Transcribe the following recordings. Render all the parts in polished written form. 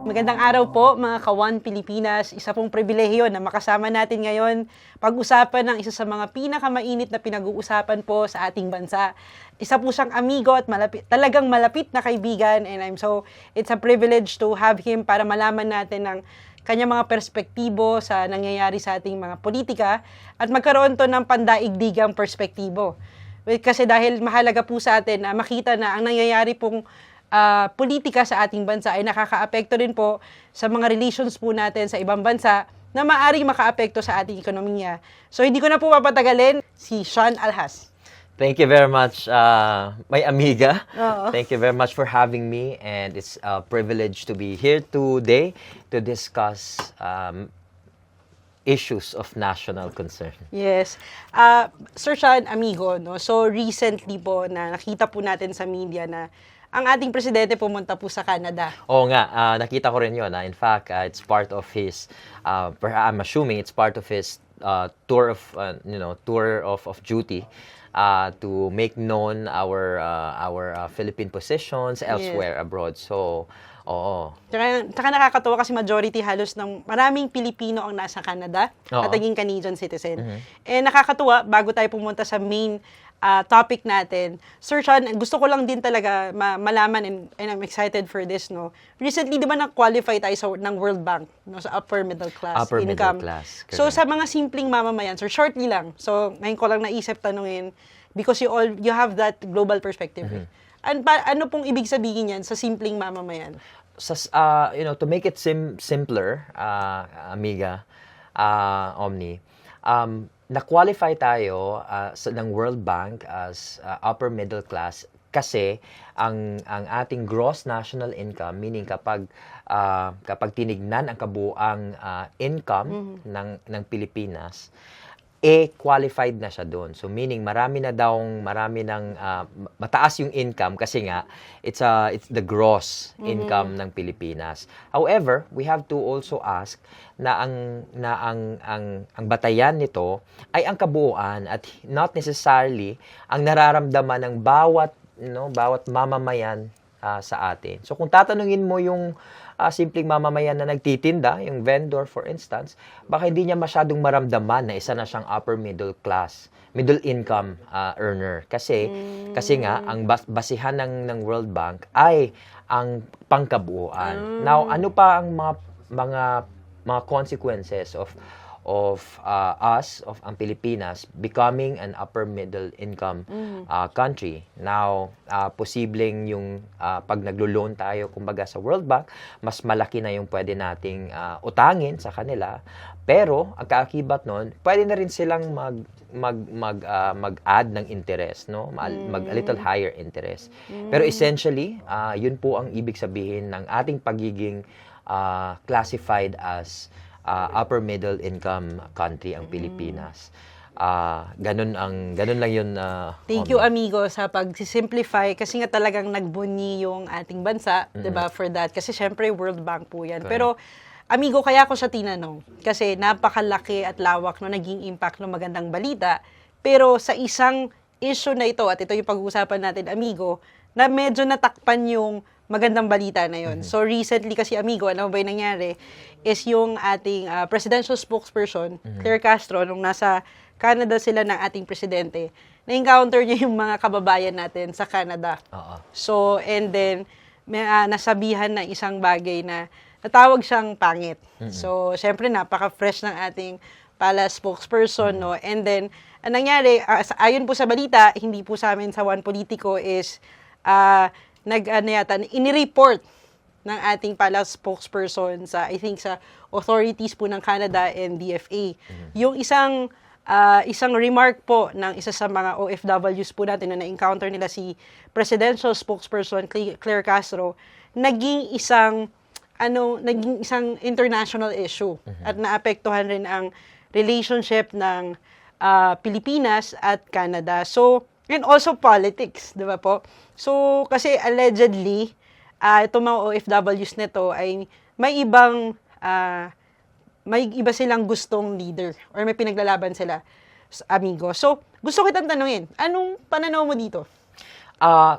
Magandang araw po mga Kawan Pilipinas. Isa pong pribilehiyo na makasama natin ngayon pag-usapan ng isa sa mga pinakamainit na pinag-uusapan po sa ating bansa. Isa po siyang amigo at talagang malapit na kaibigan, and it's a privilege to have him para malaman natin ng kanyang mga perspektibo sa nangyayari sa ating mga politika at magkaroon to ng pandaigdigang perspektibo. Kasi dahil mahalaga po sa atin na makita na ang nangyayari pong politika sa ating bansa ay nakakaapekto rin po sa mga relations po natin sa ibang bansa na maaaring makaapekto sa ating ekonomiya. So hindi ko na po papatagalin, si Sean Alhas. Thank you very much, my amiga. Oo. Thank you very much for having me, and it's a privilege to be here today to discuss issues of national concern. Yes. Sir Sean, amigo, no? So recently po na nakita po natin sa media na ang ating presidente pumunta po sa Canada. Oo nga, nakita ko rin yun. In fact, it's part of his, I'm assuming it's part of his tour of duty to make known our Philippine positions elsewhere abroad. So, oo. Tsaka nakakatawa kasi majority halos ng maraming Pilipino ang nasa Canada at naging Canadian citizen. Eh nakakatuwa, bago tayo pumunta sa main topic natin, Sir Sean, gusto ko lang din talaga malaman, and I'm excited for this, no? Recently, di ba na-qualify tayo ng World Bank, no, sa upper middle class Upper income. middle class. Correct. So sa mga simpleng mamamayan, sir, shortly lang. So ngayon ko lang naisip tanungin because you have that global perspective. Ano pong ibig sabihin yan sa simpleng mamamayan? To make it simpler, amiga, Omni, na-qualify tayo ng World Bank as upper middle class kasi ang ating gross national income, meaning kapag tinignan ang kabuuang income ng Pilipinas, qualified na siya doon. So meaning marami ng mataas yung income kasi nga it's the gross income ng Pilipinas. However, we have to also ask na ang batayan nito ay ang kabuuan at not necessarily ang nararamdaman ng bawat mamamayan sa atin. So kung tatanungin mo yung simpleng mamamayan na nagtitinda, yung vendor for instance, baka hindi niya masyadong maramdaman na isa na siyang upper middle class, middle income earner. Kasi nga, ang basihan ng World Bank ay ang pangkabuuan. Now, ano pa ang mga consequences of ang Pilipinas becoming an upper middle income country. Now, posibleng yung pag naglo-loan tayo kumbaga sa World Bank, mas malaki na yung pwede nating utangin sa kanila. Pero ang kaakibat nun, pwede na rin silang mag-add ng interest, no? A little higher interest. Pero essentially, yun po ang ibig sabihin ng ating pagiging classified as upper middle income country ang Pilipinas. Ganun lang yun. Thank you, amigo, sa pag-simplify kasi nga talagang nagbuni yung ating bansa, 'di ba, for that. Kasi syempre World Bank po 'yan. Pero amigo, kaya ko siya tinanong kasi napakalaki at lawak no naging impact ng magandang balita. Pero sa isang issue na ito, at ito yung pag-uusapan natin, amigo, na medyo natakpan yung magandang balita na yun. So recently kasi, amigo, ano ba yung nangyari is yung ating presidential spokesperson, Claire Castro, nung nasa Canada sila ng ating presidente, na-encounter niya yung mga kababayan natin sa Canada. So, and then, may nasabihan ng isang bagay na natawag siyang pangit. So, syempre, napaka-fresh ng ating palace spokesperson, no? And then, ang nangyari, ayon po sa balita, hindi po sa amin sa One Politico is, inireport ng ating palace spokesperson sa, I think, sa authorities po ng Canada and DFA. Yung isang remark po ng isa sa mga OFWs po natin na na-encounter nila si presidential spokesperson Claire Castro, naging isang international issue at naapektuhan rin ang relationship ng Pilipinas at Canada. So, and also politics, di ba po? So, kasi allegedly, itong mga OFWs nito ay may iba silang gustong leader or may pinaglalaban sila, amigo. So, gusto kitang tanungin, anong pananaw mo dito?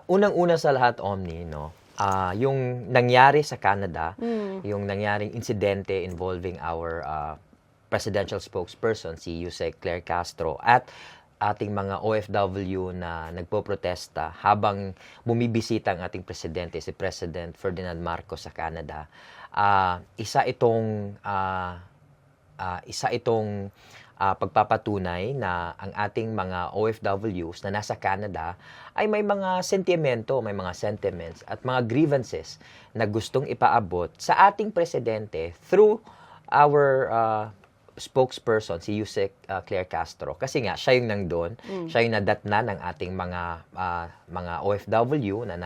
Unang-una sa lahat, Omni, no? yung nangyari sa Canada, yung nangyaring insidente involving our presidential spokesperson, si Yusek Claire Castro, at ating mga OFW na nagpoprotesta habang bumibisita ang ating presidente, si President Ferdinand Marcos sa Canada. Isa itong pagpapatunay na ang ating mga OFWs na nasa Canada ay may mga sentimento, may mga sentiments at mga grievances na gustong ipaabot sa ating presidente through our spokesperson, si Yusek Claire Castro. Kasi nga, siya yung nandun, siya yung nadatna ng ating mga OFW na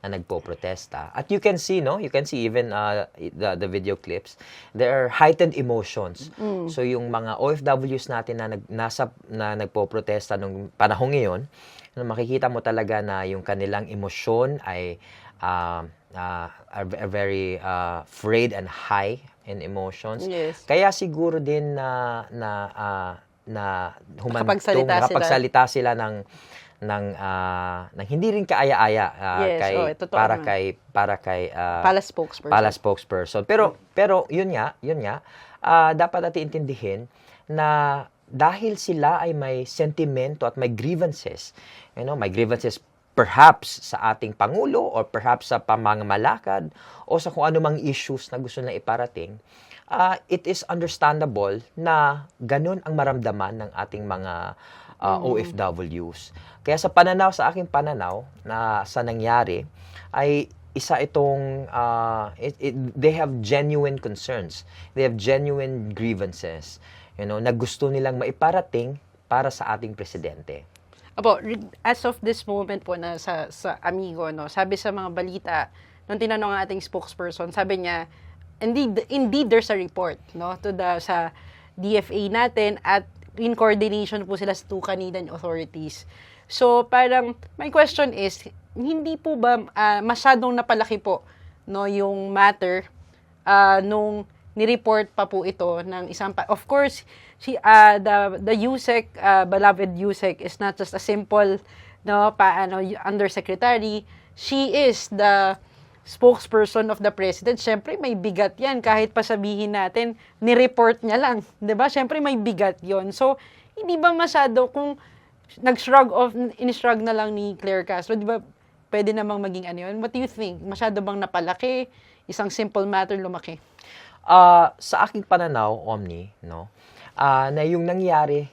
nagpo-protesta. At you can see, no? You can see even the video clips, there are heightened emotions. So yung mga OFWs natin na nagpo-protesta nung panahong ngayon, makikita mo talaga na yung kanilang emosyon ay are very frayed and high in emotions. Yes. Kaya siguro din na Nakapagsalita sila ng hindi rin kaaya-aya Yes, totoo naman. para kay Pala spokesperson. Pero yun nga dapat natin intindihin na dahil sila ay may sentimento at may grievances, may grievances perhaps sa ating Pangulo or perhaps sa pamamamalakad o sa kung anumang issues na gusto na iparating, it is understandable na ganun ang maramdaman ng ating mga OFWs. Kaya sa aking pananaw na sa nangyari, ay isa itong, they have genuine concerns. They have genuine grievances, na gusto nilang maiparating para sa ating presidente. Apo, as of this moment po na sa Amigo, no, sabi sa mga balita, nung tinanong ang ating spokesperson, sabi niya, indeed there's a report, no, sa DFA natin at in coordination po sila sa two Canadian authorities. So, parang, my question is, hindi po ba masyadong napalaki po, no, yung matter nung ni-report pa po ito ng isang of course the Yusek beloved Yusek is not just a simple undersecretary. She is the spokesperson of the president. Syempre may bigat 'yan kahit pa sabihin natin ni-report niya lang, 'di ba? Syempre may bigat 'yon. So hindi ba masyado kung in-shrug na lang ni Claire Castro, 'di ba? Pwede namang maging ano 'yun. What do you think? Masyado bang napalaki? Isang simple matter lumaki? Sa aking pananaw, Omni, na yung nangyari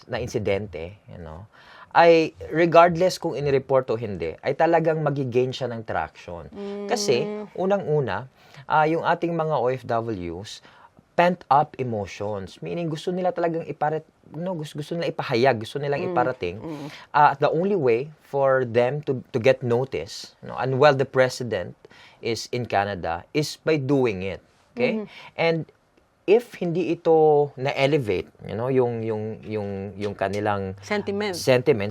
na insidente, ay regardless kung inireport o hindi, ay talagang magigain siya ng traction. Kasi, unang-una, yung ating mga OFWs, pent-up emotions, meaning gusto nila talagang gusto nila ipahayag, gusto nilang iparating. The only way for them to get notice, and while the president is in Canada, is by doing it. Okay? And if hindi ito na-elevate, yung kanilang sentiments,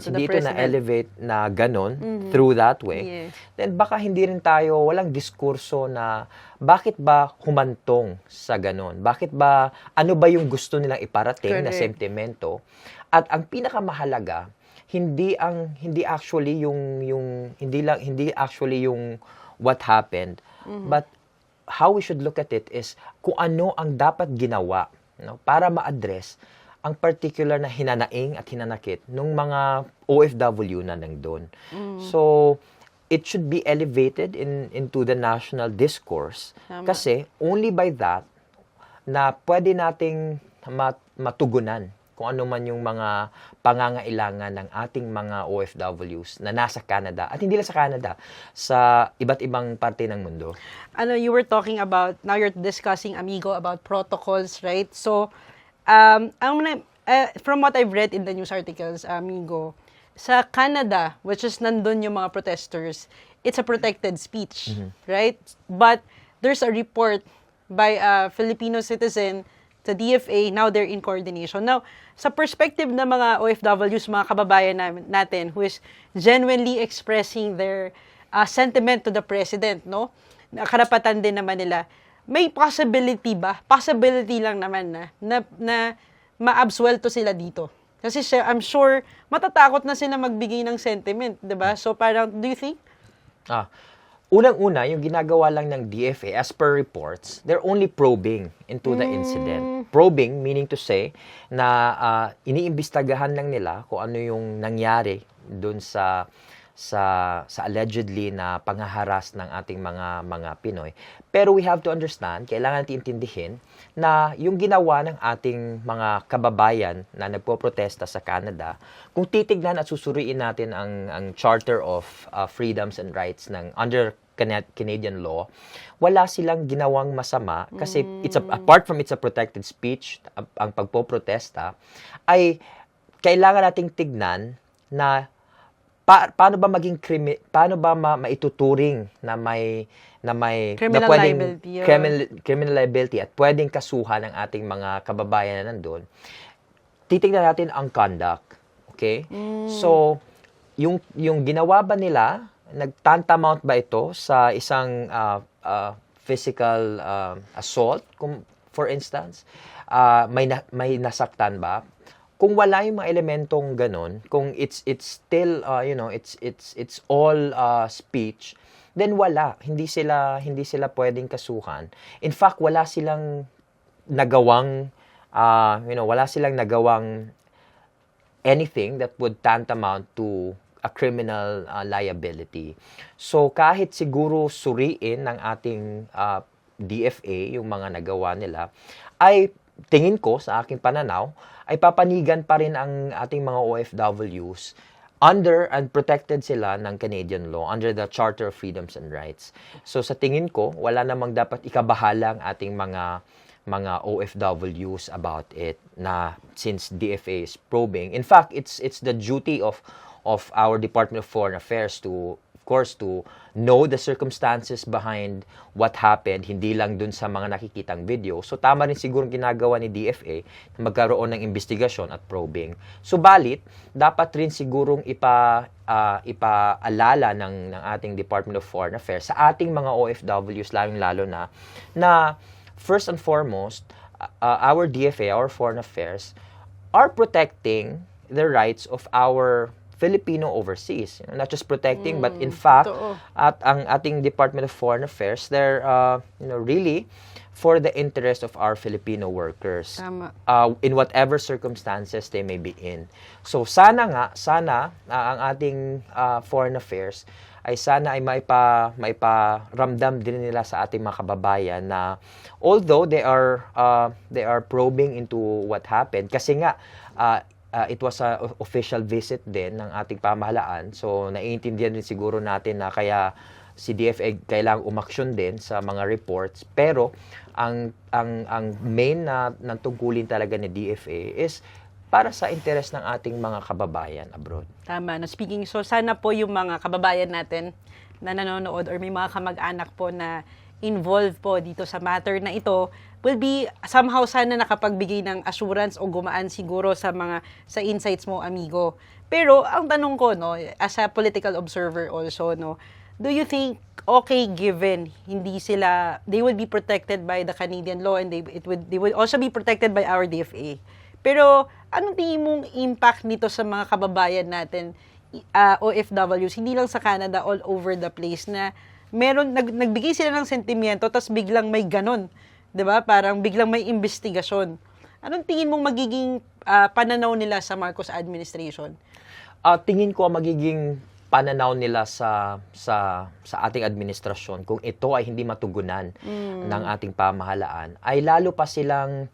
hindi ito na-elevate na ganon, through that way, then baka hindi rin walang diskurso na bakit ba humantong sa ganon? Bakit ba, ano ba yung gusto nilang iparating na sentimento? At ang pinakamahalaga, hindi actually yung what happened, but how we should look at it is kung ano ang dapat ginawa para ma-address ang particular na hinanaing at hinanakit ng mga OFW na nandun. So, it should be elevated into the national discourse. Tama. Kasi only by that na pwede nating matugunan kung ano man yung mga pangangailangan ng ating mga OFWs na nasa Canada at hindi lang sa Canada, sa iba't ibang parte ng mundo. You were talking about, now you're discussing, Amigo, about protocols, right? So, from what I've read in the news articles, Amigo, sa Canada, which is nandun yung mga protesters, it's a protected speech, right? But there's a report by a Filipino citizen sa DFA, now they're in coordination. Now, sa perspective ng mga OFWs, mga kababayan natin, who is genuinely expressing their sentiment to the president, no? Karapatan din naman nila. May possibility ba? Possibility lang naman na ma-absuelto sila dito. Kasi I'm sure matatakot na sila magbigay ng sentiment, 'di ba? So parang, do you think? Ah, unang-una, yung ginagawa lang ng DFA, as per reports, they're only probing into the incident. Probing, meaning to say, na iniimbestagahan lang nila kung ano yung nangyari dun sa allegedly na panghaharas ng ating mga Pinoy. Pero we have to understand, kailangan natin intindihin na yung ginawa ng ating mga kababayan na nagpoprotesta sa Canada, kung titignan at susuriin natin ang Charter of Freedoms and Rights ng under Canadian law, wala silang ginawang masama kasi apart from it's a protected speech, ang pagpoprotesta ay kailangan nating tignan na paano ba paano ba maituturing na may Criminal pwedeng liability, criminal liability at pwedeng kasuhan ng ating mga kababayan na nandoon. Titingnan natin ang conduct. Okay? So, yung ginawa ba nila, nagtantamount ba ito sa isang physical assault, for instance? May nasaktan ba? Kung wala yung mga elementong ganun, kung it's still it's all speech, then wala, hindi sila pwedeng kasuhan. In fact, wala silang nagawang anything that would tantamount to a criminal liability. So kahit siguro suriin ng ating DFA yung mga nagawa nila, ay tingin ko sa aking pananaw ay papanigan pa rin ang ating mga OFWs under and protected sila ng Canadian law under the Charter of Freedoms and Rights. So sa tingin ko, wala namang dapat ikabahala ang ating mga OFWs about it na since DFA is probing. In fact, it's the duty of our Department of Foreign Affairs to, of course, to know the circumstances behind what happened, hindi lang dun sa mga nakikitang video. So, tama rin siguro ginagawa ni DFA na magkaroon ng investigasyon at probing. Subalit, dapat rin sigurong ipaalala ng ating Department of Foreign Affairs sa ating mga OFWs, lalong-lalo na first and foremost, our DFA, our Foreign Affairs, are protecting the rights of our Filipino overseas. Not just protecting, but in fact, at ang ating Department of Foreign Affairs, they're really for the interest of our Filipino workers. Tama. In whatever circumstances they may be in. So sana ang ating Foreign Affairs ay sana ay maiparamdam din nila sa ating mga kababayan na although they are probing into what happened, kasi nga it was a official visit din ng ating pamahalaan. So naiintindihan din siguro natin na kaya si DFA kailangang umaksyon din sa mga reports, pero ang main na tungkulin talaga ni DFA is para sa interes ng ating mga kababayan abroad. Tama. No, speaking, so sana po yung mga kababayan natin na nanonood or may mga kamag-anak po na involved po dito sa matter na ito will be somehow sana nakapagbigay ng assurance o gumaan siguro sa insights mo, amigo. Pero ang tanong ko, no, as a political observer also, no, do you think okay given they will be protected by the Canadian law and they would also be protected by our DFA? Pero anong tingin mong impact nito sa mga kababayan natin, OFWs, hindi lang sa Canada, all over the place, na nagbigay sila ng sentimiento tapos biglang may ganon, 'di ba? Parang biglang may investigasyon. Anong tingin mong magiging pananaw nila sa Marcos administration? Tingin ko magiging pananaw nila sa ating administrasyon kung ito ay hindi matugunan ng ating pamahalaan, ay lalo pa silang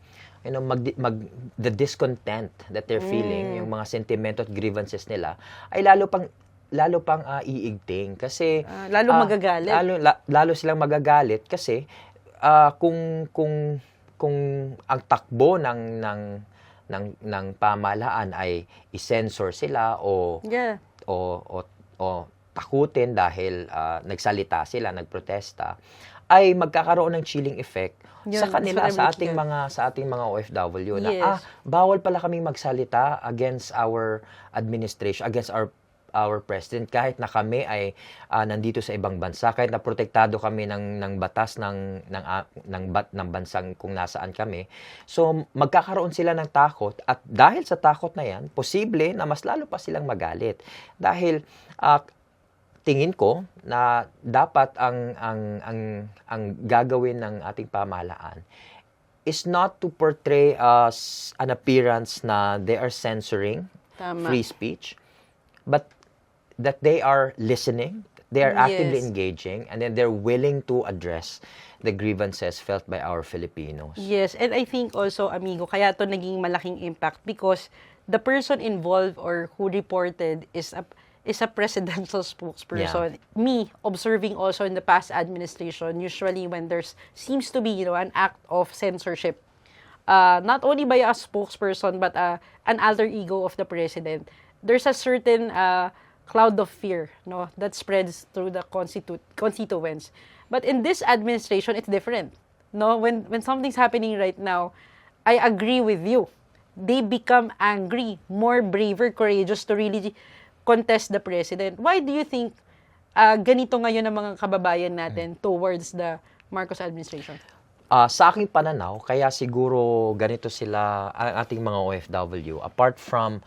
the discontent that they're feeling, yung mga sentimento at grievances nila, ay lalo pang iigting kasi magagalit. Lalo silang magagalit kasi kung ang takbo ng pamahalaan ay i-censor sila o takutin dahil nagsalita sila, nagprotesta, ay magkakaroon ng chilling effect sa kanila, sa ating mga OFW na bawal pala kaming magsalita against our administration, against our president, kahit na kami ay nandito sa ibang bansa, kahit na protektado kami ng batas ng bansang kung nasaan kami. So magkakaroon sila ng takot, at dahil sa takot na yan, posible na mas lalo pa silang magalit dahil tingin ko na dapat ang gagawin ng ating pamahalaan is not to portray as an appearance na they are censoring Tama. free speech, but that they are listening, they are actively Yes. engaging, and then they're willing to address the grievances felt by our Filipinos. Yes, and I think also, amigo, kaya to naging malaking impact because the person involved or who reported is a presidential spokesperson. Me, observing also in the past administration, usually when there's seems to be, an act of censorship, not only by a spokesperson but an alter ego of the president, there's a certain cloud of fear, no, that spreads through the constituents. But in this administration, it's different. No, when something's happening right now, I agree with you. They become angry, more braver, courageous to really contest the president. Why do you think ganito ngayon ang mga kababayan natin towards the Marcos administration? Sa aking pananaw, kaya siguro ganito sila ang ating mga OFW. Apart from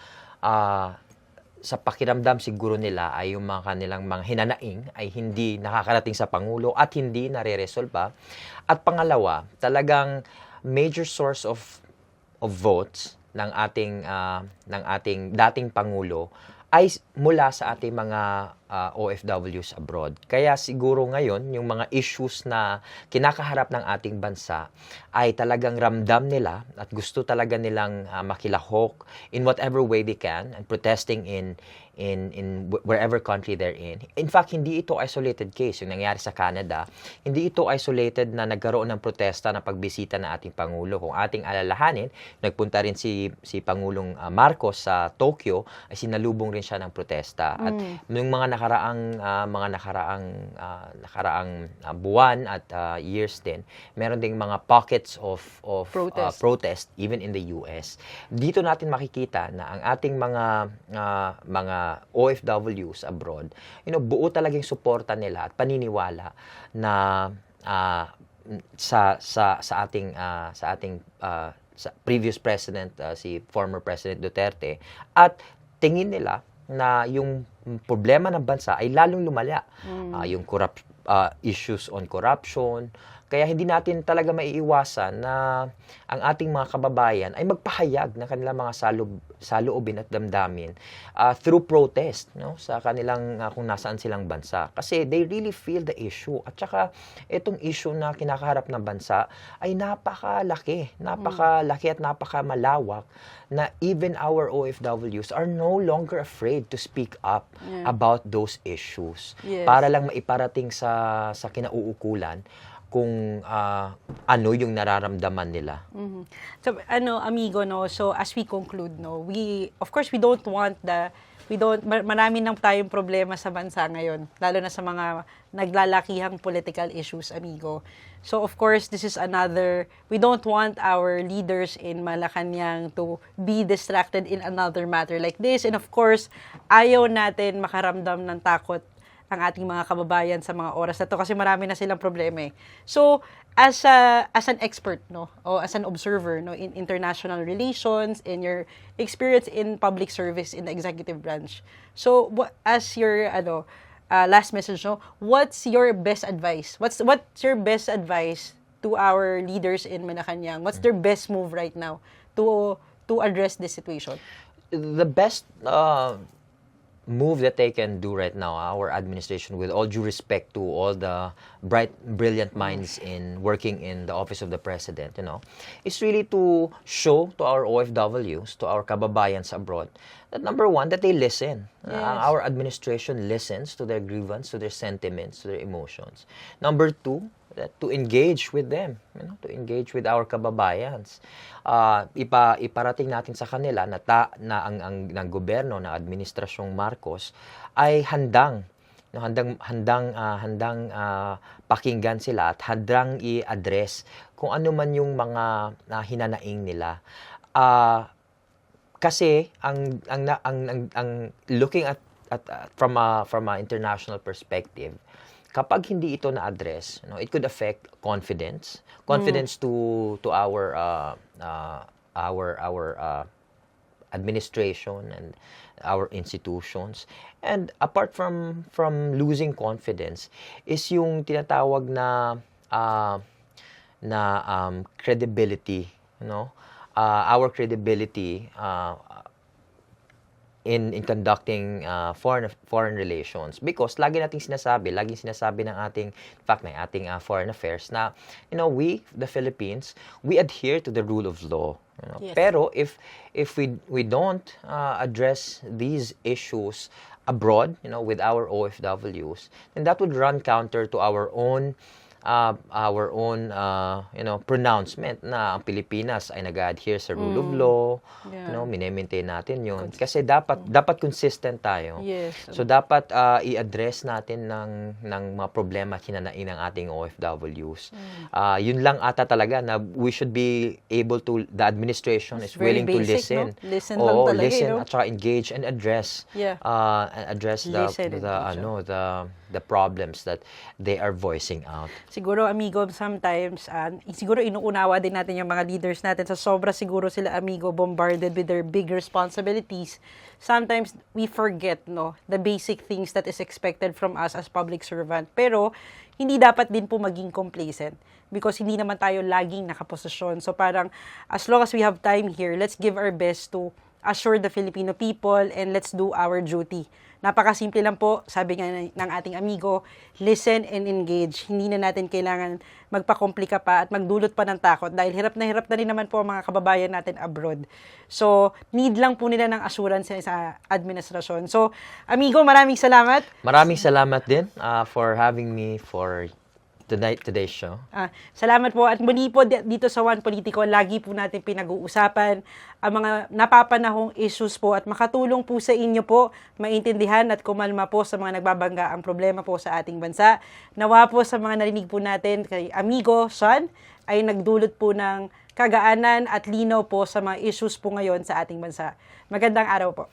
sa pakiramdam siguro nila ay yung mga kanilang mga hinanaing ay hindi nakakarating sa Pangulo at hindi nare-resolba. At pangalawa, talagang major source of votes ng ating dating Pangulo ay mula sa ating mga OFWs abroad. Kaya siguro ngayon, yung mga issues na kinakaharap ng ating bansa ay talagang ramdam nila at gusto talaga nilang makilahok in whatever way they can and protesting in wherever country they're in. In fact, hindi ito isolated case. Yung nangyari sa Canada, hindi ito isolated na nagkaroon ng protesta na pagbisita ng ating Pangulo. Kung ating alalahanin, nagpunta rin si Pangulong Marcos sa Tokyo, ay sinalubong rin siya ng protesta. At yung mga nakaraang buwan at years din, meron ding mga pockets of protest even in the US. Dito natin makikita na ang ating mga OFWs abroad, buo talagang suporta nila at paniniwala na sa ating previous president, si former President Duterte, at tingin nila na yung problema ng bansa ay lalong lumala. Yung issues on corruption. Kaya hindi natin talaga maiiwasan na ang ating mga kababayan ay magpahayag ng kanilang mga saloobin at damdamin through protest, no, sa kanilang kung nasaan silang bansa. Kasi they really feel the issue. At saka itong issue na kinakaharap ng bansa ay napakalaki at napakamalawak na even our OFWs are no longer afraid to speak up about those issues. Yes. Para lang maiparating sa kinauukulan kung ano yung nararamdaman nila. Mm-hmm. So, amigo, no, so as we conclude, no, of course, we don't want marami nang tayong problema sa bansa ngayon, lalo na sa mga naglalakihang political issues, amigo. So, of course, we don't want our leaders in Malacanang to be distracted in another matter like this. And of course, ayaw natin makaramdam ng takot ang ating mga kababayan sa mga oras na to kasi marami na silang problema eh. So, as an expert, no, o as an observer, no, in international relations, in your experience in public service in the executive branch. So, as your last message, no, what's your best advice? What's your best advice to our leaders in Malacanang? What's their best move right now to address this situation? The best move that they can do right now, our administration, with all due respect to all the brilliant minds working in the office of the president, is really to show to our OFWs, to our kababayans abroad, that number one, that they listen. Yes. Our administration listens to their grievance, to their sentiments, to their emotions. Number two, to engage with them, to engage with our kababayans. Iparating natin sa kanila na ang gobyerno ng administrasyong Marcos ay handang pakinggan sila at handang i-address kung ano man yung mga hinanaing nila. Kasi ang looking at from a international perspective, kapag hindi ito na-address, it could affect confidence to our administration and our institutions. And apart from losing confidence is yung tinatawag na credibility, our credibility in conducting foreign relations, because laging sinasabi ng ating foreign affairs na we, the Philippines, we adhere to the rule of law. Yes. Pero if we don't address these issues abroad, with our OFWs, then that would run counter to our own pronouncement na ang Pilipinas ay nag-adhere sa rule of law, Yeah. mine-maintain natin yun. Kasi dapat consistent tayo. Yes. So dapat i-address natin ng mga problema at hinanain ng ating OFWs. Yun lang ata talaga na we should be able to, the administration is very willing to basic, listen. no? Listen lang Oo, talaga, listen no? at saka engage and address Yeah. Listen and the problems that they are voicing out. Siguro, amigo, sometimes, siguro inuunawa din natin yung mga leaders natin sa sobra siguro sila, amigo, bombarded with their big responsibilities. Sometimes, we forget, the basic things that is expected from us as public servant. Pero, hindi dapat din po maging complacent because hindi naman tayo laging nakaposisyon. So, parang, as long as we have time here, let's give our best to assure the Filipino people and let's do our duty. Napakasimple lang po, sabi nga ng ating amigo, listen and engage. Hindi na natin kailangan magpakomplika pa at magdulot pa ng takot dahil hirap na rin naman po ang mga kababayan natin abroad. So, need lang po nila ng assurance sa administrasyon. So, amigo, maraming salamat. Maraming salamat din for having me for today's show. Salamat po. At muli po dito sa One Politico, lagi po natin pinag-uusapan ang mga napapanahong issues po at makatulong po sa inyo po maintindihan at kumalma po sa mga nagbabangga ang problema po sa ating bansa. Nawa po sa mga narinig po natin kay Amigo Sean ay nagdulot po ng kagaanan at linaw po sa mga issues po ngayon sa ating bansa. Magandang araw po.